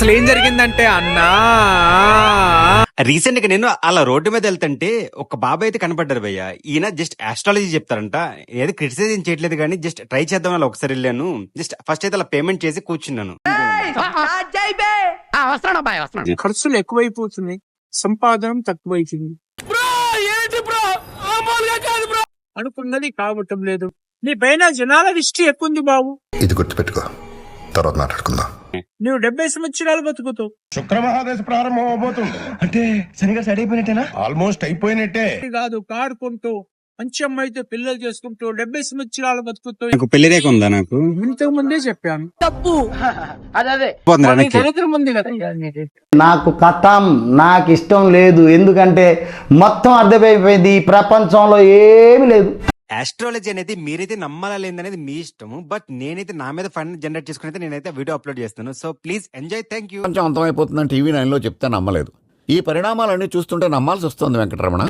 అసలు ఏం జరిగిందంటే అన్నా, రీసెంట్ గా నేను అలా రోడ్డు మీద వెళ్తుంటే ఒక బాబాయ్ అయితే కనపడ్డారు భయ్య. ఈయన జస్ట్ ఆస్ట్రాలజీ చెప్తారంట. ఏది క్రిటిసైజ్ ఏం చేయట్లేదు కానీ జస్ట్ ట్రై చేద్దాం అలా ఒకసారి వెళ్ళాను. జస్ట్ ఫస్ట్ అయితే అలా పేమెంట్ చేసి కూర్చున్నాను. ఖర్చులు ఎక్కువైపోతున్నాయి, సంపాదన తక్కువైతుంది. అనుకున్నది కావటం లేదు. నీ పైన జనాల దృష్టి ఎక్కువంది బాబు. ఇది గుర్తుపెట్టుకో, తర్వాత మాట్లాడుకుందాం. నువ్వు 70 సంవత్సరాలు బతుకుతావు. శుక్రమహాదశ ప్రారంభం అవబోతుంది. అంటే శనిగా సెట్ అయిపోయినట్టేనా? ఆల్మోస్ట్ అయిపోయినట్టే. కాదు, కారు కొంటూ మంచి అమ్మాయితో పిల్లలు చేసుకుంటూ 70 సంవత్సరాలు బతుకుతావు. నాకు పెళ్లి రేఖ ఉందా? నాకు ఇంతకు ముందే చెప్పాను. తప్పు. పోతుందిరా వెనక్కి. దరిద్రం ఉంది కదా. నాకు కథం, నాకు ఇష్టం లేదు. ఎందుకంటే మొత్తం అర్థమైపోయింది, ఈ ప్రపంచంలో ఏమీ లేదు. ఆస్ట్రాలజీ అనేది మీరైతే నమ్మాలా లేదనేది మీ ఇష్టము. బట్ నేనైతే నా మీద ఫండ్ జనరేట్ చేసుకుని నేనైతే వీడియో అప్లోడ్ చేస్తాను. So please enjoy. Thank you. కొంచెం అంతమైపోతుందని టీవీ 9లో చెప్తే నమ్మలేదు. ఈ పరిణామాలన్నీ చూస్తుంటే నమ్మాల్సి వస్తుంది వెంకటరమణ.